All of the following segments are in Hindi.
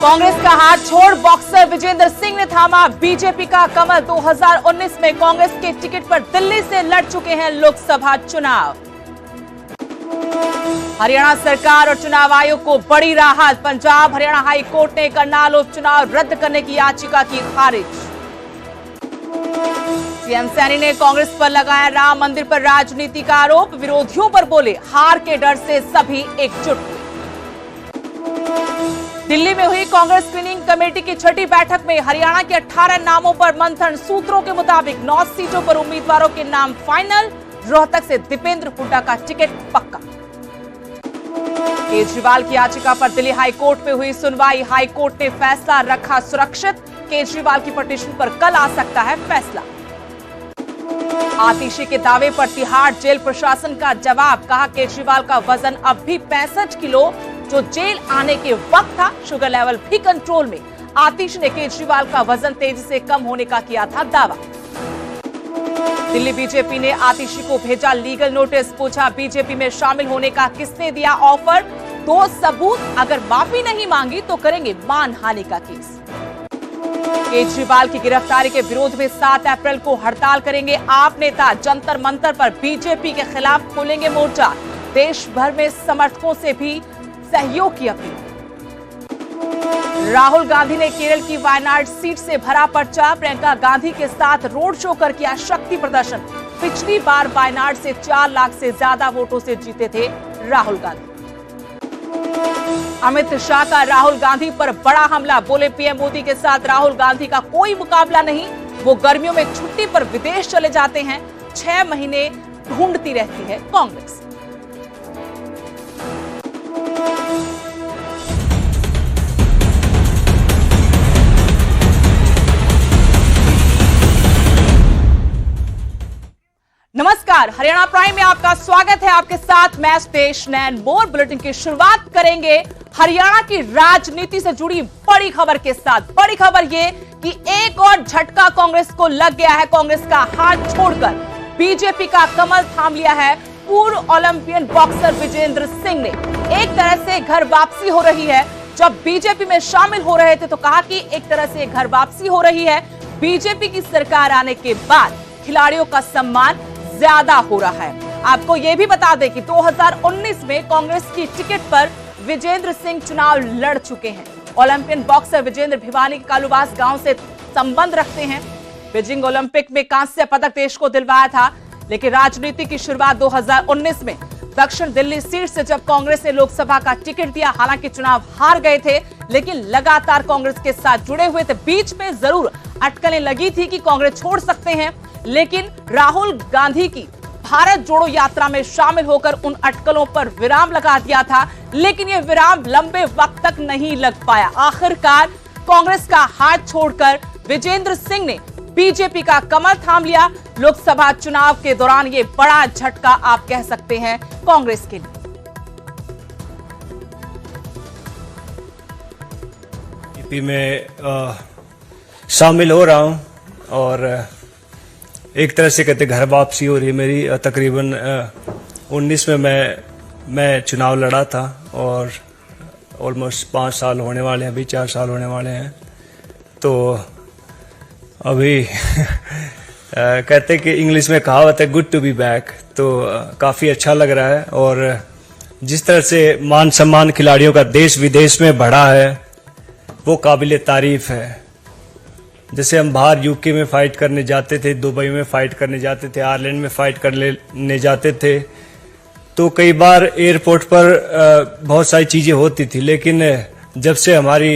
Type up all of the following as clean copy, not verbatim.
कांग्रेस का हाथ छोड़ बॉक्सर विजेंद्र सिंह ने थामा बीजेपी का कमल। 2019 में कांग्रेस के टिकट पर दिल्ली से लड़ चुके हैं लोकसभा चुनाव। हरियाणा सरकार और चुनाव आयोग को बड़ी राहत। पंजाब हरियाणा हाई कोर्ट ने करनाल उपचुनाव रद्द करने की याचिका की खारिज। सीएम सैनी ने कांग्रेस पर लगाया राम मंदिर पर राजनीति का आरोप। विरोधियों पर बोले हार के डर से सभी एकजुट हुए। दिल्ली में हुई कांग्रेस स्क्रीनिंग कमेटी की छठी बैठक में हरियाणा के 18 नामों पर मंथन। सूत्रों के मुताबिक 9 सीटों पर उम्मीदवारों के नाम फाइनल। रोहतक से दीपेंद्र हुड्डा का टिकट पक्का। केजरीवाल की याचिका पर दिल्ली हाई कोर्ट में हुई सुनवाई। हाई कोर्ट ने फैसला रखा सुरक्षित। केजरीवाल की पिटीशन पर कल आ सकता है फैसला। आतिशी के दावे पर तिहाड़ जेल प्रशासन का जवाब। कहा केजरीवाल का वजन अब भी 65 किलो जो जेल आने के वक्त था। शुगर लेवल भी कंट्रोल में। आतिश ने केजरीवाल का वजन तेजी से कम होने का किया था दावा। दिल्ली बीजेपी ने आतिशी को भेजा लीगल नोटिस। पूछा बीजेपी में शामिल होने का किसने दिया ऑफर। 2 सबूत, अगर माफी नहीं मांगी तो करेंगे मानहानि का केस। केजरीवाल की गिरफ्तारी के विरोध में 7 अप्रैल को हड़ताल करेंगे आप नेता। जंतर मंतर पर बीजेपी के खिलाफ खोलेंगे मोर्चा। देश भर में समर्थकों से भी सहयोग की अपील। राहुल गांधी ने केरल की वायनाड सीट से भरा पर्चा। प्रियंका गांधी के साथ रोड शो कर किया शक्ति प्रदर्शन। पिछली बार वायनाड से 4 लाख से ज्यादा वोटों से जीते थे राहुल गांधी। अमित शाह का राहुल गांधी पर बड़ा हमला। बोले पीएम मोदी के साथ राहुल गांधी का कोई मुकाबला नहीं। वो गर्मियों में छुट्टी पर विदेश चले जाते हैं। 6 महीने ढूंढती रहती है कांग्रेस। नमस्कार, हरियाणा प्राइम में आपका स्वागत है। आपके साथ मैं स्पेश नैन मोर। बुलेटिन की शुरुआत करेंगे हरियाणा की राजनीति से जुड़ी बड़ी खबर के साथ। बड़ी खबर ये कि एक और झटका कांग्रेस को लग गया है। कांग्रेस का हाथ छोड़कर बीजेपी का कमल थाम लिया है पूर्व ओलंपियन बॉक्सर विजेंद्र सिंह ने। एक तरह से घर वापसी हो रही है। जब बीजेपी में शामिल हो रहे थे तो कहा कि एक तरह से घर वापसी हो रही है। बीजेपी की सरकार आने के बाद खिलाड़ियों का सम्मान ज्यादा हो रहा है। आपको यह भी बता दें कि 2019 में कांग्रेस की टिकट पर विजेंद्र सिंह चुनाव लड़ चुके हैं। ओलंपियन बॉक्सर विजेंद्र भिवानी के कालूवास गांव से संबंध रखते हैं। बीजिंग ओलंपिक में कांस्य पदक देश को दिलवाया था। लेकिन राजनीति की शुरुआत 2019 में दक्षिण दिल्ली सीट से जब कांग्रेस ने लोकसभा का टिकट दिया। हालांकि चुनाव हार गए थे लेकिन लगातार कांग्रेस के साथ जुड़े हुए थे। बीच में जरूर अटकलें लगी थी कि कांग्रेस छोड़ सकते हैं, लेकिन राहुल गांधी की भारत जोड़ो यात्रा में शामिल होकर उन अटकलों पर विराम लगा दिया था। लेकिन यह विराम लंबे वक्त तक नहीं लग पाया। आखिरकार कांग्रेस का हाथ छोड़कर विजेंद्र सिंह ने बीजेपी का कमर थाम लिया। लोकसभा चुनाव के दौरान यह बड़ा झटका आप कह सकते हैं कांग्रेस के लिए। बीजेपी में शामिल हो रहा हूं और एक तरह से कहते घर वापसी हो रही है मेरी। तकरीबन 19 में मैं चुनाव लड़ा था और ऑलमोस्ट 5 साल होने वाले हैं, अभी 4 साल होने वाले हैं। तो अभी कहते कि इंग्लिश में कहावत है गुड टू बी बैक। तो काफ़ी अच्छा लग रहा है और जिस तरह से मान सम्मान खिलाड़ियों का देश विदेश में बढ़ा है वो काबिल तारीफ है। जैसे हम बाहर यूके में फाइट करने जाते थे, दुबई में फाइट करने जाते थे, आयरलैंड में फाइट करने जाते थे, तो कई बार एयरपोर्ट पर बहुत सारी चीज़ें होती थी। लेकिन जब से हमारी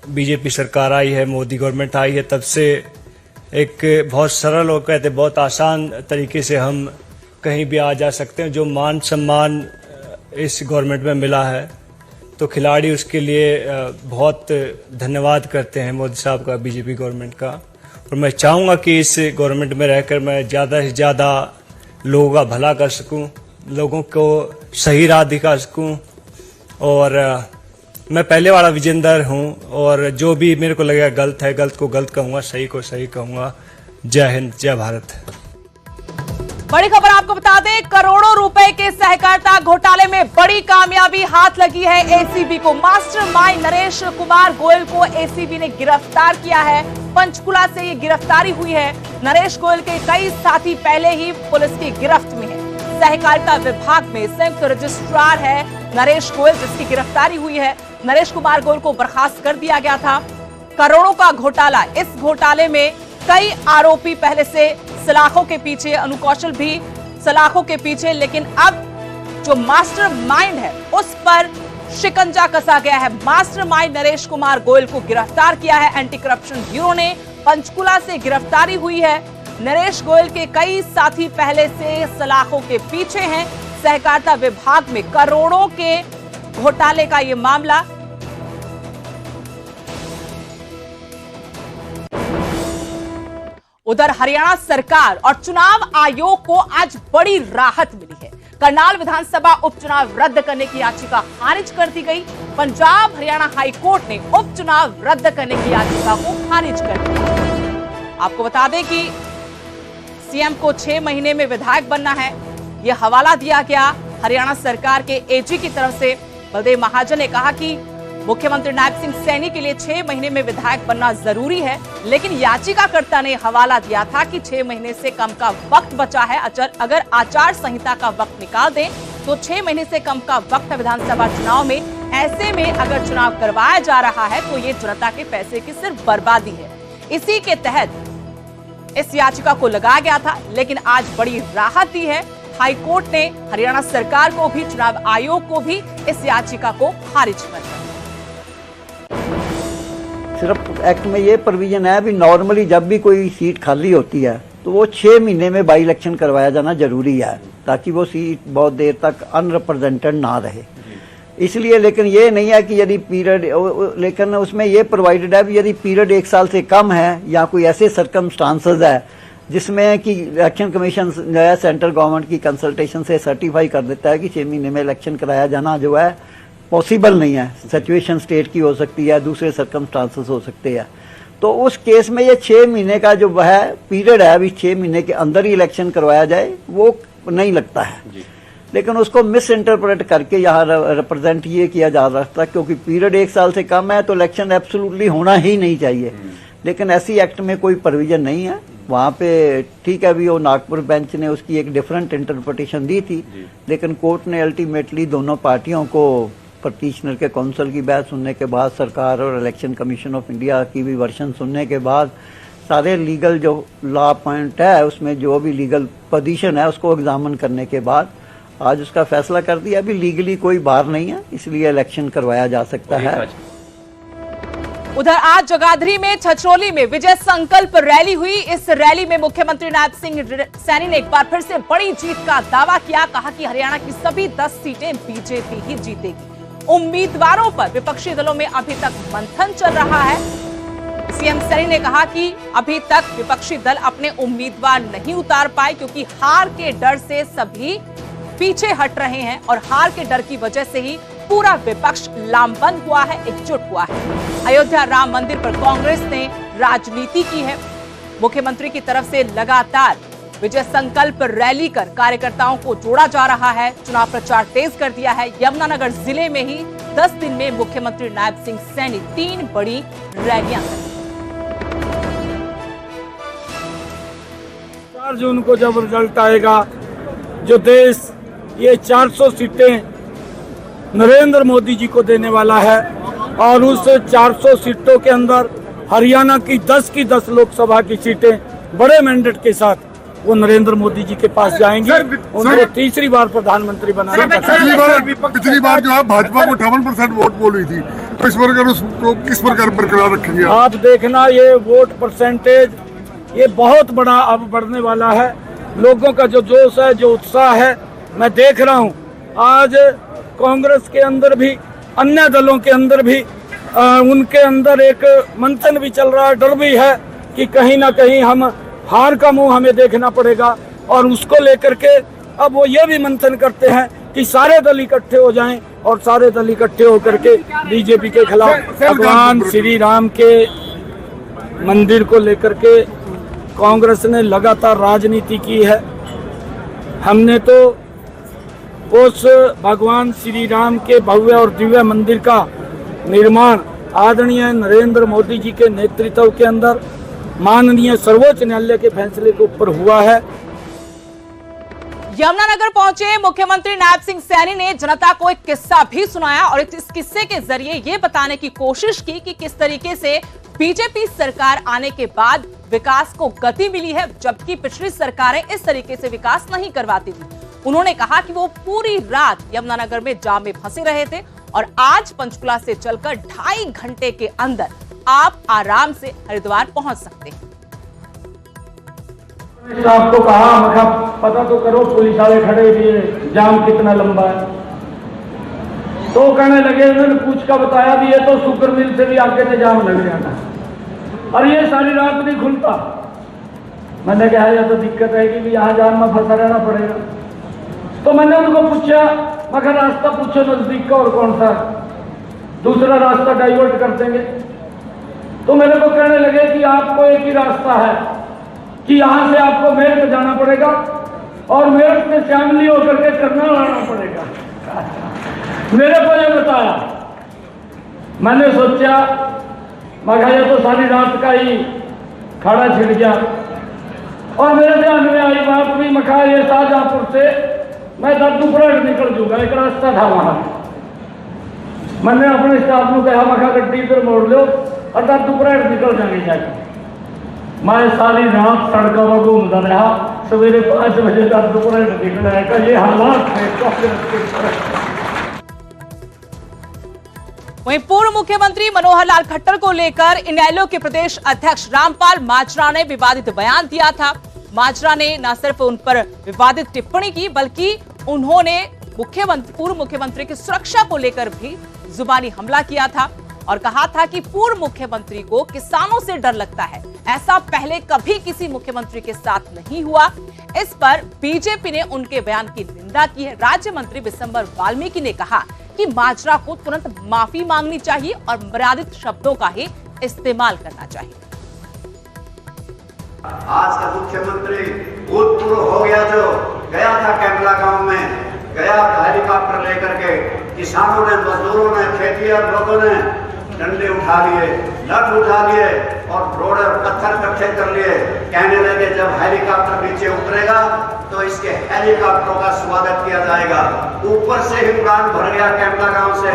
बीजेपी सरकार आई है, मोदी गवर्नमेंट आई है, तब से एक बहुत सरल और कहते बहुत आसान तरीके से हम कहीं भी आ जा सकते हैं। जो मान सम्मान इस गवर्नमेंट में मिला है तो खिलाड़ी उसके लिए बहुत धन्यवाद करते हैं मोदी साहब का, बीजेपी गवर्नमेंट का। और मैं चाहूँगा कि इस गवर्नमेंट में रहकर मैं ज़्यादा से ज़्यादा लोगों का भला कर सकूँ, लोगों को सही राह दिखा सकूँ। और मैं पहले वाला विजेंद्र हूँ और जो भी मेरे को लगेगा गलत है, गलत को गलत कहूँगा, सही को सही कहूँगा। जय हिंद, जय भारत। बड़ी खबर आपको बता दें, करोड़ों रुपए के सहकारिता घोटाले में बड़ी कामयाबी हाथ लगी है एसीबी को। मास्टरमाइंड नरेश कुमार गोयल को एसीबी ने गिरफ्तार किया है। पंचकुला से ये गिरफ्तारी हुई है। नरेश गोयल के कई साथी पहले ही पुलिस की गिरफ्त में है। सहकारिता विभाग में संयुक्त रजिस्ट्रार है नरेश गोयल, जिसकी गिरफ्तारी हुई है। नरेश कुमार गोयल को बर्खास्त कर दिया गया था। करोड़ों का घोटाला, इस घोटाले में कई आरोपी पहले से सलाखों के पीछे, अनुकौशल भी सलाखों के पीछे, लेकिन अब जो मास्टरमाइंड है उस पर शिकंजा कसा गया है। मास्टरमाइंड नरेश कुमार गोयल को गिरफ्तार किया है एंटी करप्शन ब्यूरो ने। पंचकुला से गिरफ्तारी हुई है। नरेश गोयल के कई साथी पहले से सलाखों के पीछे हैं। सहकारिता विभाग में करोड़ों के घोटाले का यह मामला। उधर हरियाणा सरकार और चुनाव आयोग को आज बड़ी राहत मिली है। करनाल विधानसभा उपचुनाव रद्द करने की याचिका खारिज कर दी गई। पंजाब हरियाणा हाई कोर्ट ने उपचुनाव रद्द करने की याचिका को खारिज कर दिया। आपको बता दें कि सीएम को 6 महीने में विधायक बनना है, यह हवाला दिया गया हरियाणा सरकार के एजी की तरफ से। बलदेव महाजन ने कहा कि मुख्यमंत्री नायब सिंह सैनी के लिए 6 महीने में विधायक बनना जरूरी है, लेकिन याचिकाकर्ता ने हवाला दिया था कि 6 महीने से कम का वक्त बचा है। अगर आचार संहिता का वक्त निकाल दें तो 6 महीने से कम का वक्त है विधानसभा चुनाव में। ऐसे में अगर चुनाव करवाया जा रहा है तो ये जनता के पैसे की सिर्फ बर्बादी है। इसी के तहत इस याचिका को लगाया गया था, लेकिन आज बड़ी राहत दी है हाईकोर्ट ने हरियाणा सरकार को भी, चुनाव आयोग को भी इस याचिका को खारिज कर दिया। सिर्फ एक्ट में ये प्रोविजन है, अभी नॉर्मली जब भी कोई सीट खाली होती है तो वो 6 महीने में बाई इलेक्शन करवाया जाना जरूरी है, ताकि वो सीट बहुत देर तक अनरिप्रेजेंटेड ना रहे। इसलिए, लेकिन ये नहीं है कि यदि पीरियड, लेकिन उसमें ये प्रोवाइडेड है कि यदि पीरियड 1 साल से कम है या कोई ऐसे सर्कमस्टांसेस है जिसमें कि इलेक्शन कमीशन नया सेंट्रल गवर्नमेंट की कंसल्टेशन से सर्टिफाई कर देता है कि 6 महीने में इलेक्शन कराया जाना जो है पॉसिबल नहीं है, सिचुएशन स्टेट की हो सकती है, दूसरे सर्कमस्टांसेस हो सकते हैं, तो उस केस में ये 6 महीने का जो है पीरियड है, अभी 6 महीने के अंदर ही इलेक्शन करवाया जाए वो नहीं लगता है। लेकिन उसको मिस इंटरप्रेट करके यहाँ रिप्रेजेंट ये किया जा रहा था क्योंकि पीरियड 1 साल से कम है तो इलेक्शन एब्सोल्युटली होना ही नहीं चाहिए। लेकिन ऐसी एक्ट में कोई प्रोविजन नहीं है। वहाँ पे ठीक है, अभी वो नागपुर बेंच ने उसकी एक डिफरेंट इंटरप्रिटेशन दी थी, लेकिन कोर्ट ने अल्टीमेटली दोनों पार्टियों को पटिशनर के काउंसिल की बात सुनने के बाद, सरकार और इलेक्शन कमीशन ऑफ इंडिया की भी वर्शन सुनने के बाद, सारे लीगल जो लॉ पॉइंट है उसमें जो भी लीगल पोजीशन है उसको एग्जामिन करने के बाद आज उसका फैसला कर दिया। अभी लीगली कोई बार नहीं है, इसलिए इलेक्शन करवाया जा सकता है। उधर आज जगाधरी में, छछरौली में विजय संकल्प रैली हुई। इस रैली में मुख्यमंत्री नायब सिंह सैनी ने एक बार फिर से बड़ी जीत का दावा किया। कहा कि हरियाणा की सभी 10 सीटें बीजेपी ही जीतेगी। उम्मीदवारों पर विपक्षी दलों में अभी तक मंथन चल रहा है। सीएम सैनी ने कहा कि अभी तक विपक्षी दल अपने उम्मीदवार नहीं उतार पाए क्योंकि हार के डर से सभी पीछे हट रहे हैं और हार के डर की वजह से ही पूरा विपक्ष लामबंद हुआ है, एकजुट हुआ है। अयोध्या राम मंदिर पर कांग्रेस ने राजनीति की है। मुख्यमंत्री की तरफ से लगातार विजय संकल्प रैली कर कार्यकर्ताओं को जोड़ा जा रहा है। चुनाव प्रचार तेज कर दिया है। यमुनानगर जिले में ही 10 दिन में मुख्यमंत्री नायब सिंह सैनी 3 बड़ी रैलियां करें। 4 जून को जब रिजल्ट आएगा, जो देश ये 400 सीटें नरेंद्र मोदी जी को देने वाला है और उस 400 सीटों के अंदर हरियाणा की 10 लोकसभा की सीटें बड़े मैंडेट के साथ वो नरेंद्र मोदी जी के पास जाएंगे। उनको तीसरी बार प्रधानमंत्री बनाने का। पिछली बार जो है भाजपा को 58% वोट बोली थी, तो इस बार उसको किस प्रकार बरकरार रखेंगे? आप देखना, ये वोट परसेंटेज ये बहुत बड़ा अब बढ़ने वाला है। लोगों का जो जोश है, जो उत्साह है, मैं देख रहा हूँ। आज कांग्रेस के अंदर भी, अन्य दलों के अंदर भी उनके अंदर एक मंथन भी चल रहा है, डर भी है कि कहीं ना कहीं हम हार का मुंह हमें देखना पड़ेगा। और उसको लेकर के अब वो ये भी मंथन करते हैं कि सारे दल इकट्ठे हो जाएं और सारे दल इकट्ठे होकर के बीजेपी के खिलाफ भगवान श्री राम के मंदिर को लेकर के कांग्रेस ने लगातार राजनीति की है। हमने तो उस भगवान श्री राम के भव्य और दिव्य मंदिर का निर्माण आदरणीय नरेंद्र मोदी जी के नेतृत्व के अंदर माननीय सर्वोच्च न्यायालय के फैसले के ऊपर हुआ है। यमुनानगर पहुंचे मुख्यमंत्री नायब सिंह सैनी ने जनता को एक किस्सा भी सुनाया और इस किस्से के जरिए ये बताने की कोशिश की कि किस तरीके से बीजेपी सरकार आने के बाद विकास को गति मिली है, जबकि पिछली सरकारें इस तरीके से विकास नहीं करवाती थी। उन्होंने कहा कि वो पूरी रात यमुनानगर में जाम में फंसे रहे थे और आज पंचकुला से चलकर 2.5 घंटे के अंदर आप आराम से हरिद्वार पहुंच सकते हैं। आपको कहा मखा पता तो करो, पुलिस वाले खड़े हुए, जाम कितना लंबा है। तो कहने लगे, उन्होंने पूछ का बताया भी है तो शुगर मिल से भी आगे से जाम लग जाना और ये सारी रात नहीं खुलता। मैंने कहा यह तो दिक्कत है कि यहाँ जाम में फंसा रहना पड़ेगा। तो मैंने उनको पूछा, मगर रास्ता पूछो नजदीक का और कौन सा, दूसरा रास्ता डाइवर्ट कर देंगे। तो मेरे को कहने लगे कि आपको एक ही रास्ता है कि यहाँ से आपको मेरठ जाना पड़ेगा और मेरठ से शामली होकर के करनाल आना पड़ेगा। मेरे को ये बताया, मैंने सोचा मगर ये तो सारी रात का ही खाड़ा छिड़ गया और मेरे ध्यान में आई बात भी, मखा ये शाहजहांपुर से मैं दर्दुपुरा निकल जूंगा, एक रास्ता था वहां। मैंने अपने स्टाफ को कहा मखा गड्डी इधर मोड़ लो और दर्दुपुरा निकल जाएंगे जाके। मैं सारी रात सड़कों में घूमता रहा, सवेरे 5 बजे दर्दुपुरा निकल आएगा। ये हालात है। वहीं पूर्व मुख्यमंत्री मनोहर लाल खट्टर को लेकर इनेलो के प्रदेश अध्यक्ष रामपाल माजरा ने विवादित बयान दिया था। माजरा ने न सिर्फ उन पर विवादित टिप्पणी की, बल्कि उन्होंने पूर्व मुख्यमंत्री की सुरक्षा को लेकर भी जुबानी हमला किया था और कहा था कि पूर्व मुख्यमंत्री को किसानों से डर लगता है, ऐसा पहले कभी किसी मुख्यमंत्री के साथ नहीं हुआ। इस पर बीजेपी ने उनके बयान की निंदा की है। राज्य मंत्री विशंबर वाल्मीकि ने कहा कि माजरा को तुरंत माफी मांगनी चाहिए और मर्यादित शब्दों का ही इस्तेमाल करना चाहिए। आज का मुख्यमंत्री भूतपूर्व हो गया, जो गया था कैमला गांव में, गया हेलीकॉप्टर लेकर के, किसानों ने, मजदूरों ने, खेतिहर लोगों ने डंडे उठा लिए, लठ उठा लिए और रोड और पत्थर इकट्ठे कर लिए। कहने लगे जब हेलीकॉप्टर नीचे उतरेगा तो इसके हेलीकॉप्टरों का स्वागत किया जाएगा। ऊपर से ही उड़ान भर गया। कैमला गांव से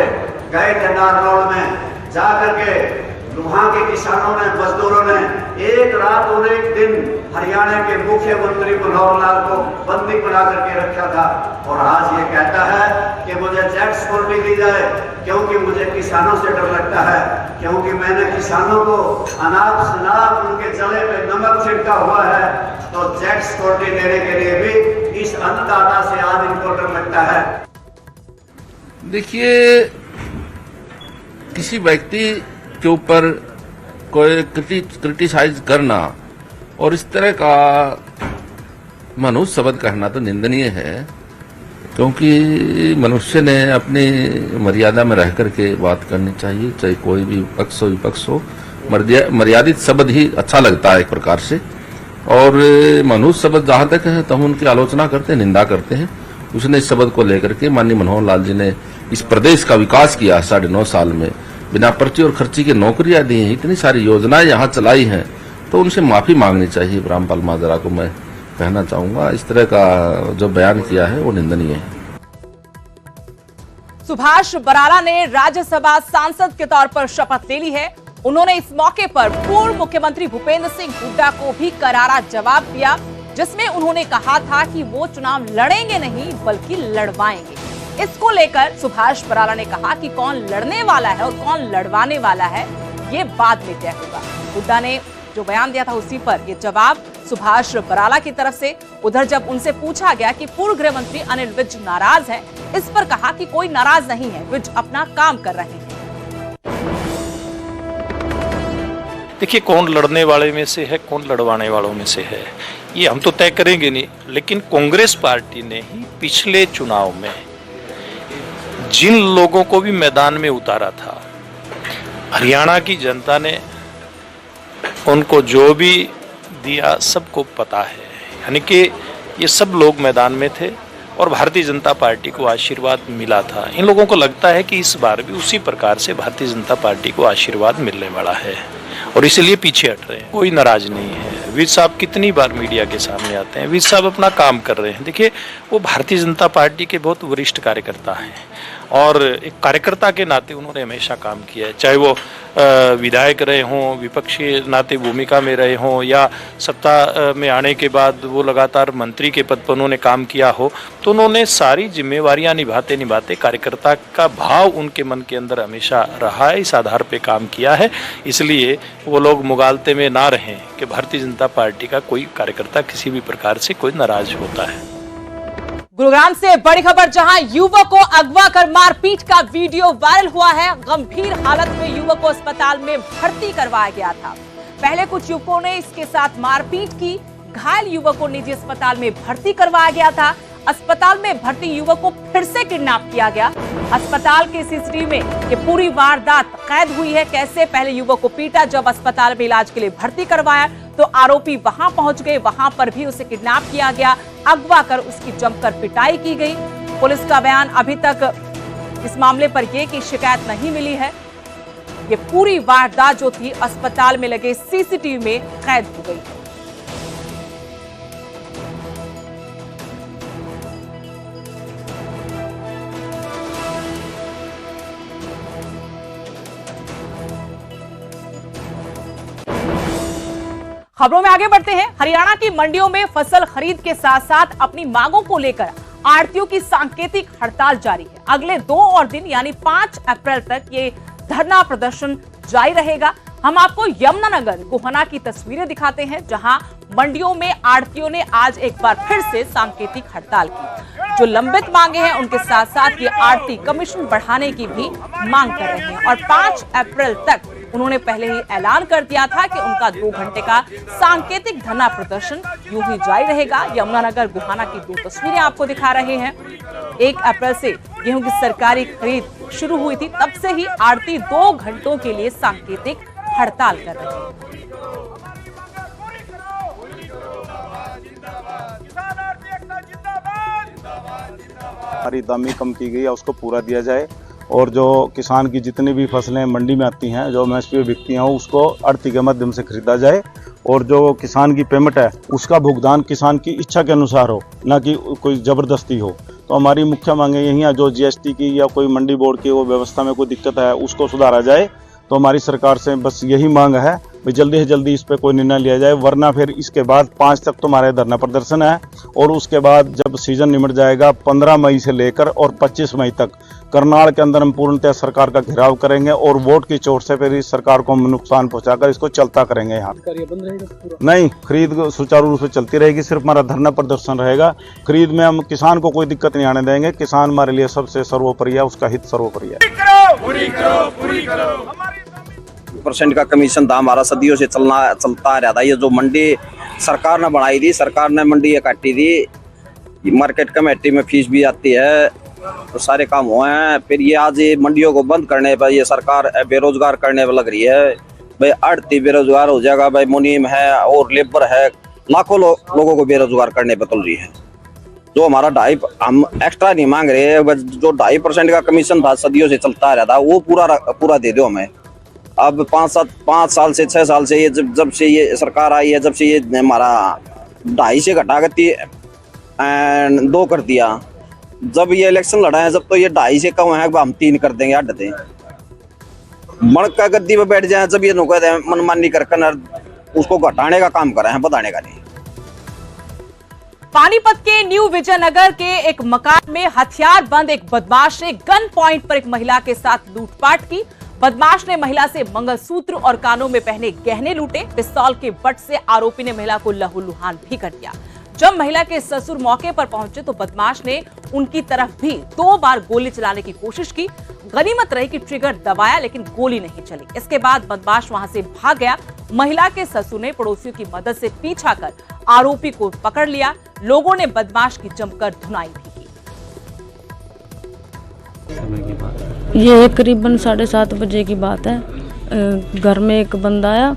गए थे नारनौल में, जाकर के वहां के किसानों ने, मजदूरों ने एक रात और एक दिन हरियाणा के मुख्यमंत्री मनोहर लाल को बंदी बना करके रखा था और आज ये कहता है कि मुझे जेट सिक्योरिटी दी जाए क्योंकि मुझे किसानों से डर लगता है, क्योंकि मैंने किसानों को अनाप शनाप उनके गले पे नमक छिड़का हुआ है। तो जेट सिक्योरिटी देने के लिए भी इस अन्नदाता से आज इनको डर लगता है। देखिए, किसी व्यक्ति के ऊपर कोई क्रिटिसाइज करना और इस तरह का मनुष्य शब्द कहना तो निंदनीय है, क्योंकि मनुष्य ने अपनी मर्यादा में रह करके बात करनी चाहिए, चाहे कोई भी पक्ष हो विपक्ष हो। मर्यादित शब्द ही अच्छा लगता है एक प्रकार से। और मनुष्य शब्द जहां तक है तो हम उनकी आलोचना करते हैं, निंदा करते हैं। उसने इस शब्द को लेकर के माननीय मनोहर लाल जी ने इस प्रदेश का विकास किया 9.5 साल में, बिना पर्ची और खर्ची की नौकरियां दी हैं, इतनी सारी योजनाएं यहाँ चलाई हैं, तो उनसे माफी मांगनी चाहिए। रामपाल माजरा को मैं कहना चाहूंगा, इस तरह का जो बयान किया है वो निंदनीय है। सुभाष बराला ने राज्यसभा सांसद के तौर पर शपथ ले ली है। उन्होंने इस मौके पर पूर्व मुख्यमंत्री भूपेंद्र सिंह हुड्डा को भी करारा जवाब दिया, जिसमें उन्होंने कहा था कि वो चुनाव लड़ेंगे नहीं बल्कि लड़वाएंगे। इसको लेकर सुभाष बराला ने कहा कि कौन लड़ने वाला है और कौन लड़वाने वाला है ये बाद में तय होगा। हुड्डा ने जो बयान दिया था उसी पर ये जवाब सुभाष बराला की तरफ से। उधर जब उनसे पूछा गया कि पूर्व गृह मंत्री अनिल विज नाराज हैं, इस पर कहा कि कोई नाराज नहीं है, विज अपना काम कर रहे हैं। देखिए, कौन लड़ने वाले में से है, कौन लड़वाने वालों में से है, ये हम तो तय करेंगे नहीं, लेकिन कांग्रेस पार्टी ने ही पिछले चुनाव में जिन लोगों को भी मैदान में उतारा था, हरियाणा की जनता ने उनको जो भी दिया सबको पता है। यानी कि ये सब लोग मैदान में थे और भारतीय जनता पार्टी को आशीर्वाद मिला था। इन लोगों को लगता है कि इस बार भी उसी प्रकार से भारतीय जनता पार्टी को आशीर्वाद मिलने वाला है और इसलिए पीछे हट रहे हैं। कोई नाराज नहीं है। विज साहब कितनी बार मीडिया के सामने आते हैं, विज साहब अपना काम कर रहे हैं। देखिए, वो भारतीय जनता पार्टी के बहुत वरिष्ठ कार्यकर्ता हैं और एक कार्यकर्ता के नाते उन्होंने हमेशा काम किया है, चाहे वो विधायक रहे हों, विपक्षी नाते भूमिका में रहे हों या सत्ता में आने के बाद वो लगातार मंत्री के पद पर उन्होंने काम किया हो, तो उन्होंने सारी जिम्मेवारियां निभाते निभाते कार्यकर्ता का भाव उनके मन के अंदर हमेशा रहा है, इस आधार पे काम किया है। इसलिए वो लोग मुगालते में ना रहें कि भारतीय जनता पार्टी का कोई कार्यकर्ता किसी भी प्रकार से कोई नाराज होता है। गुरुग्राम से बड़ी खबर, जहां युवक को अगवा कर मारपीट का वीडियो वायरल हुआ है। गंभीर हालत में युवक को अस्पताल में भर्ती करवाया गया था। पहले कुछ युवकों ने इसके साथ मारपीट की। घायल युवक को निजी अस्पताल में भर्ती करवाया गया था। अस्पताल में भर्ती युवक को फिर से किडनैप किया गया। अस्पताल के सीसीटीवी में ये पूरी वारदात कैद हुई है। कैसे पहले युवक को पीटा, जब अस्पताल में इलाज के लिए भर्ती करवाया तो आरोपी वहां पहुंच गए, वहां पर भी उसे किडनैप किया गया, अगवा कर उसकी जमकर पिटाई की गई। पुलिस का बयान, अभी तक इस मामले पर यह कि शिकायत नहीं मिली है। ये पूरी वारदात जो थी अस्पताल में लगे सीसीटीवी में कैद हो गई। खबरों में आगे बढ़ते हैं। हरियाणा की मंडियों में फसल खरीद के साथ साथ अपनी मांगों को लेकर आढ़तियों की सांकेतिक हड़ताल जारी है। अगले 2 और दिन यानी 5 अप्रैल तक ये धरना प्रदर्शन जारी रहेगा। हम आपको यमुनानगर गोहना की तस्वीरें दिखाते हैं, जहां मंडियों में आढ़तियों ने आज एक बार फिर से सांकेतिक हड़ताल की। जो लंबित मांगे हैं उनके साथ साथ ये आढ़ती कमीशन बढ़ाने की भी मांग कर रहे हैं और 5 अप्रैल तक उन्होंने पहले ही ऐलान कर दिया था कि उनका 2 घंटे का सांकेतिक धरना प्रदर्शन यूं ही जारी रहेगा। यमुनानगर गोहाना की 2 तस्वीरें आपको दिखा रहे हैं। 1 अप्रैल से गेहूं की सरकारी खरीद शुरू हुई थी, तब से ही आढ़ती 2 घंटों के लिए सांकेतिक हड़ताल कर रहे हैं। हमारी दामी कम की गई है, उसको पूरा दिया जाए और जो किसान की जितनी भी फसलें मंडी में आती हैं, जो एमएसपी में बिकती हैं, उसको आढ़ती के माध्यम से खरीदा जाए और जो किसान की पेमेंट है उसका भुगतान किसान की इच्छा के अनुसार हो, ना कि कोई ज़बरदस्ती हो। तो हमारी मुख्य मांगे यही है, जो जीएसटी की या कोई मंडी बोर्ड की वो व्यवस्था में कोई दिक्कत है उसको सुधारा जाए। तो हमारी सरकार से बस यही मांग है भाई जल्दी से जल्दी इस पे कोई निर्णय लिया जाए, वरना फिर इसके बाद 5 तक तो हमारे धरना प्रदर्शन है और उसके बाद जब सीजन निमट जाएगा 15 मई से लेकर और 25 मई तक करनाल के अंदर हम पूर्णतः सरकार का घेराव करेंगे और वोट की चोट से फिर इस सरकार को हम नुकसान पहुंचाकर इसको चलता करेंगे। यहाँ नहीं, खरीद सुचारू रूप से चलती रहेगी, सिर्फ हमारा धरना प्रदर्शन रहेगा। खरीद में हम किसान को कोई दिक्कत नहीं आने देंगे। किसान हमारे लिए सबसे सर्वोपरि है, उसका हित सर्वोपरि है। % का कमीशन था हमारा, सदियों से चलता रहा था। ये जो मंडी सरकार ने बनाई थी, सरकार ने मंडी ये काटी थी, मार्केट कमेटी में फीस भी आती है, तो सारे काम हुए हैं। फिर ये आज ये मंडियों को बंद करने पर ये सरकार बेरोजगार करने पर लग रही है। भाई आढ़ती बेरोजगार हो जाएगा, भाई मुनीम है और लेबर है, लाखों लोगों को बेरोजगार करने पर तुल रही है। जो हमारा हम एक्स्ट्रा नहीं मांग रहे, जो 2.5% का कमीशन था सदियों से चलता रहा था, वो पूरा दे दो हमें। अब 5 साल से 6 साल से ये जब से ये सरकार आई है, जब से ये हमारा 2.5 से घटा कर 2 कर दिया। जब ये इलेक्शन लड़ा है, जब तो ये 2.5 से कम है, हम 3 कर देंगे, 8 दें। मणका गद्दी पे बैठ जाए, जब ये नुकते मनमानी कर उसको घटाने का काम कर रहे हैं, बताने का नहीं। पानीपत के न्यू विजयनगर के एक मकान में हथियार बंद एक बदमाश ने गन पॉइंट पर एक महिला के साथ लूटपाट की। बदमाश ने महिला से मंगलसूत्र और कानों में पहने गहने लूटे। पिस्तौल के बट से आरोपी ने महिला को लहूलुहान भी कर दिया। जब महिला के ससुर मौके पर पहुंचे तो बदमाश ने उनकी तरफ भी 2 बार गोली चलाने की कोशिश की। गनीमत रही कि ट्रिगर दबाया, लेकिन गोली नहीं चली। इसके बाद बदमाश वहां से भाग गया। महिला के ससुर ने पड़ोसियों की मदद से पीछा कर आरोपी को पकड़ लिया। लोगों ने बदमाश की जमकर धुनाई भी की। ये करीबन 7:30 बजे की बात है। घर में एक बंदा आया,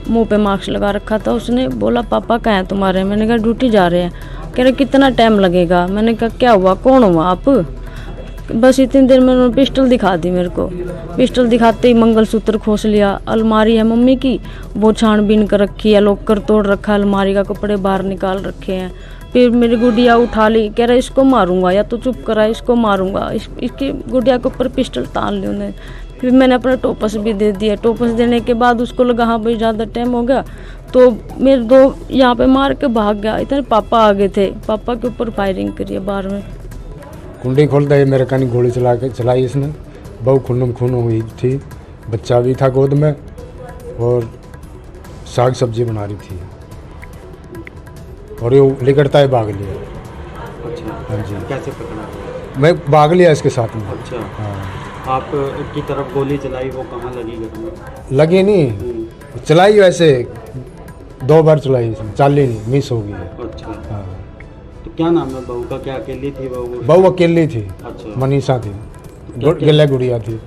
मुंह पे मास्क लगा रखा था। उसने बोला पापा कहाँ हैं तुम्हारे? मैंने कहा ड्यूटी जा रहे हैं। कह रहे कितना टाइम लगेगा। मैंने कहा क्या हुआ, कौन हुआ आप? बस इतनी देर में उन्होंने पिस्टल दिखा दी मेरे को। पिस्टल दिखाते ही मंगलसूत्र खोस लिया। अलमारी है मम्मी की, वो छानबीन कर रखी है, लॉकर तोड़ रखा है अलमारी का, कपड़े बाहर निकाल रखे हैं। फिर मेरी गुड़िया उठा ली, कह रहा इसको मारूंगा, या तो चुप करा, इसको मारूंगा। इसकी गुड़िया के ऊपर पिस्टल तान ली उन्हें। फिर मैंने अपना टोपस भी दे दिया। टोपस देने के बाद उसको लगा हाँ भाई ज़्यादा टाइम हो गया, तो मेरे दो यहाँ पे मार के भाग गया। इतने पापा आगे थे, पापा के ऊपर फायरिंग करी है बाहर में। कुंडी खोल दे, मेरे कहीं गोली चलाई इसने। बहु खून खून हुई थी, बच्चा भी था गोद में और साग सब्जी बना रही थी और ये लिकड़ता है भाग लिया। अच्छा, हाँ जी। कैसे पकड़ा? मैं भाग लिया इसके साथ में। अच्छा, हाँ। आप की तरफ गोली चलाई, वो कहाँ लगी घर में? लगी नहीं, चलाई वैसे 2 बार चलाई इसने, चाली नहीं, मिस हो गई है। अच्छा, हाँ। तो क्या नाम है बहू का? क्या अकेली थी बहू? बहू अकेली थी। अच्छा, मनीषा थी, गिल्ला गुड़िया थी।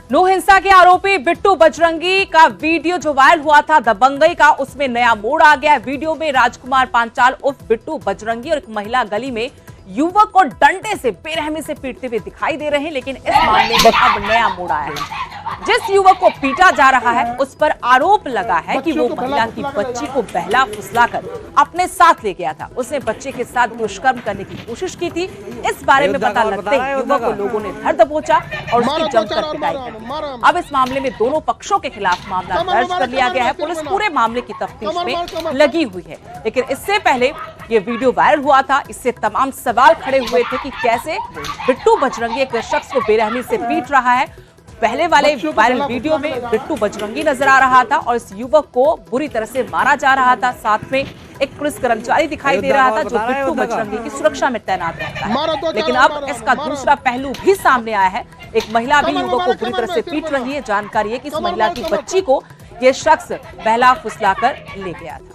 नो हिंसा के आरोपी बिट्टू बजरंगी का वीडियो जो वायरल हुआ था दबंगई का, उसमें नया मोड़ आ गया। वीडियो में राजकुमार पांचाल उर्फ बिट्टू बजरंगी और एक महिला गली में युवक को डंडे से बेरहमी से पीटते हुए दिखाई दे रहे हैं, लेकिन इस मामले में अब नया मोड़ आया है। जिस युवक को पीटा जा रहा है उस पर आरोप लगा है कि वो महिला की बच्ची को बहला फुसलाकर अपने साथ ले गया था। उसने बच्चे के साथ दुष्कर्म करने की कोशिश की थी। इस बारे में पता लगते ही युवक को लोगों ने धर दबोचा और उसकी जमकर पिटाई की। अब इस मामले में दोनों पक्षों के खिलाफ मामला दर्ज कर लिया गया है। पुलिस पूरे मामले की तफ्तीश में लगी हुई है, लेकिन इससे पहले ये वीडियो वायरल हुआ था। इससे तमाम सवाल खड़े हुए थे कि कैसे बिट्टू बजरंगी एक शख्स को बेरहमी से पीट रहा है। पहले वाले वायरल वीडियो में बिट्टू बजरंगी नजर आ रहा था और इस युवक को बुरी तरह से मारा जा रहा था। साथ में एक पुलिस कर्मचारी दिखाई दे रहा था जो बिट्टू बजरंगी की सुरक्षा में तैनात रहता है। लेकिन अब इसका दूसरा पहलू भी सामने आया है। एक महिला भी युवक को बुरी तरह से पीट रही है। जानकारी है कि इस महिला की बच्ची को यह शख्स बहला फुसलाकर ले गया था।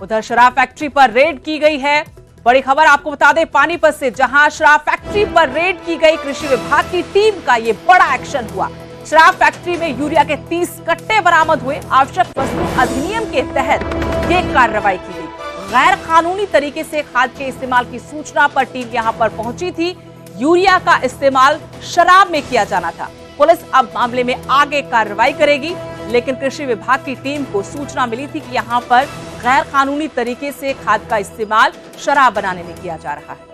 उधर शराब फैक्ट्री पर रेड की गई है। बड़ी खबर आपको बता दें पानीपत से, जहां शराब फैक्ट्री पर रेड की गई। कृषि विभाग की टीम का ये बड़ा एक्शन हुआ। शराब फैक्ट्री में यूरिया के 30 कट्टे बरामद हुए। आवश्यक वस्तु अधिनियम के तहत ये कार्रवाई की गई। गैर कानूनी तरीके से खाद के इस्तेमाल की सूचना पर टीम यहां पर पहुंची थी। यूरिया का इस्तेमाल शराब में किया जाना था। पुलिस अब मामले में आगे कार्रवाई करेगी, लेकिन कृषि विभाग की टीम को सूचना मिली थी कि यहां पर गैर कानूनी तरीके से खाद का इस्तेमाल शराब बनाने में किया जा रहा है।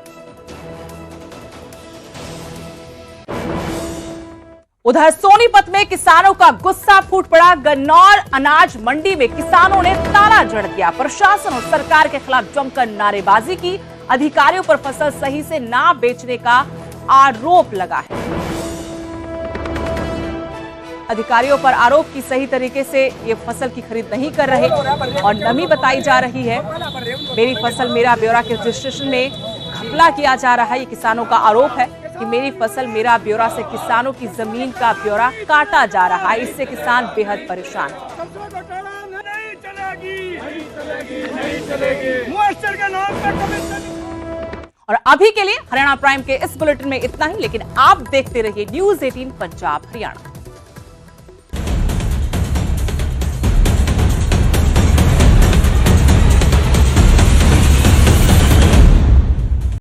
उधर सोनीपत में किसानों का गुस्सा फूट पड़ा। गन्नौर अनाज मंडी में किसानों ने ताला जड़ दिया। प्रशासन और सरकार के खिलाफ जमकर नारेबाजी की। अधिकारियों पर फसल सही से ना बेचने का आरोप लगा है। अधिकारियों पर आरोप की सही तरीके से ये फसल की खरीद नहीं कर रहे और नमी बताई जा रही है। मेरी फसल मेरा ब्यौरा के रजिस्ट्रेशन में घपला किया जा रहा है। ये किसानों का आरोप है कि मेरी फसल मेरा ब्यौरा से किसानों की जमीन का ब्यौरा काटा जा रहा है। इससे किसान बेहद परेशान है। और अभी के लिए हरियाणा प्राइम के इस बुलेटिन में इतना ही, लेकिन आप देखते रहिए न्यूज़ 18 पंजाब हरियाणा।